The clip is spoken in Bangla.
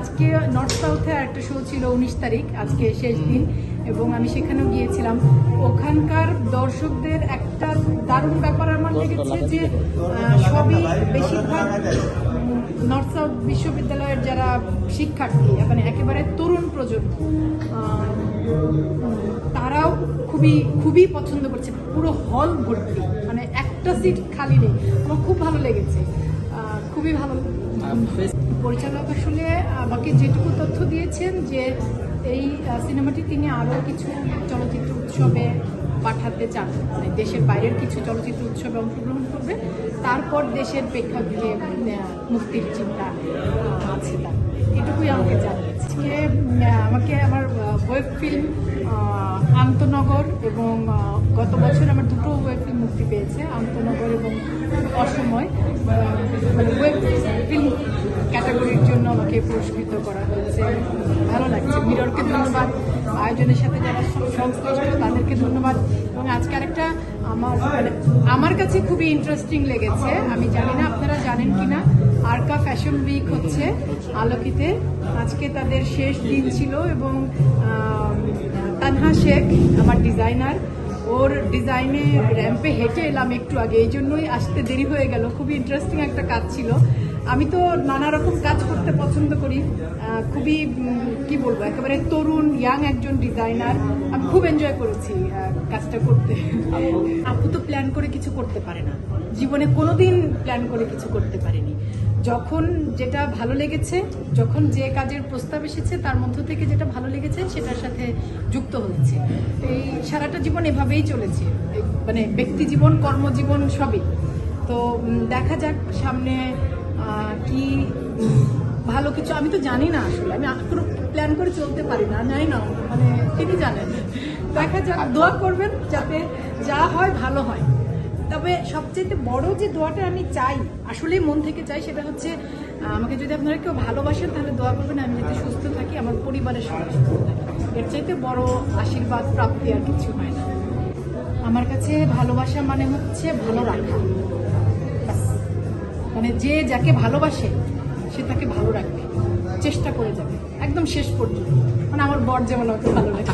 আজকে নর্থ সাউথে একটা শো ছিল 19 তারিখ, আজকে শেষ দিন, এবং আমি সেখানেও গিয়েছিলাম। ওখানকার দর্শকদের একটা দারুণ ব্যাপার আমার লেগেছে যে সবই বেশিরভাগ নর্থ সাউথ বিশ্ববিদ্যালয়ের যারা শিক্ষার্থী, মানে একেবারে তরুণ প্রজন্ম, তারাও খুবই খুবই পছন্দ করছে। পুরো হল ভর্তি, মানে একটা সিট খালি নেই। আমার খুব ভালো লেগেছে, খুবই ভালো। পরিচালক আসলে আমাকে যেটুকু তথ্য দিয়েছেন যে এই সিনেমাটি তিনি আরও কিছু চলচ্চিত্র উৎসবে পাঠাতে চান, মানে দেশের বাইরের কিছু চলচ্চিত্র উৎসবে অংশগ্রহণ করবে, তারপর দেশের প্রেক্ষাগৃহে মুক্তির চিন্তা আছে তার। এটুকুই আমাকে জানিয়েছে। আমাকে আমার ওয়েব ফিল্ম আন্তনগর এবং গত বছর আমার দুটো ওয়েব ফিল্ম মুক্তি পেয়েছে, আন্তনগর এবং অসময়, মানে ওয়েব ফিল্ম ক্যাটাগরির জন্য আমাকে পুরস্কৃত করা হয়েছে। ভালো লাগছে। মিররকে ধন্যবাদ, আয়োজনের সাথে যারা সংশ্লিষ্ট তাদেরকে ধন্যবাদ। এবং আজকে আরেকটা আমার কাছে খুবই ইন্টারেস্টিং লেগেছে, আমি জানি না আপনারা জানেন কিনা, আরকা ফ্যাশন উইক হচ্ছে আলোকিতে। আজকে তাদের শেষ দিন ছিল এবং তানহা শেখ আমার ডিজাইনার, ওর ডিজাইনে র্যাম্পে হেঁটে এলাম একটু আগে, এই জন্যই আসতে দেরি হয়ে গেল। খুবই ইন্টারেস্টিং একটা কাজ ছিল। আমি তো নানা রকম কাজ করতে পছন্দ করি, খুবই কি বলবো, একেবারে তরুণ ইয়াং একজন ডিজাইনার। আমি খুব এনজয় করেছি কাজটা করতে। আপু তো প্ল্যান করে কিছু করতে পারে না, জীবনে কোনোদিন প্ল্যান করে কিছু করতে পারেনি। যখন যেটা ভালো লেগেছে, যখন যে কাজের প্রস্তাব এসেছে তার মধ্য থেকে যেটা ভালো লেগেছে সেটার সাথে যুক্ত হয়েছে। এই সারাটা জীবন এভাবেই চলেছে, মানে ব্যক্তি জীবন, কর্মজীবন সবই। তো দেখা যাক সামনে কি ভালো কিছু। আমি তো জানি না, আসলে আমি কোনো প্ল্যান করে চলতে পারি না, জানি না, মানে তিনি জানেন। দেখা যাক, দোয়া করবেন যাতে যা হয় ভালো হয়। তবে সবচেয়ে বড় যে দোয়াটা আমি চাই, আসলে মন থেকে চাই, সেটা হচ্ছে আমাকে যদি আপনারা কেউ ভালোবাসেন তাহলে দোয়া করবেন আমি যাতে সুস্থ থাকি, আমার পরিবারের সবাই সুস্থ থাকে। এর চাইতে বড় আশীর্বাদ প্রাপ্তি আর কিছু হয় না। আমার কাছে ভালোবাসা মানে হচ্ছে ভালো রাখা, মানে যে যাকে ভালোবাসে সে তাকে ভালো রাখবে, চেষ্টা করে যাবে একদম শেষ পর্যন্ত। মানে আমার বর যেমন আমাকে ভালো লাগে।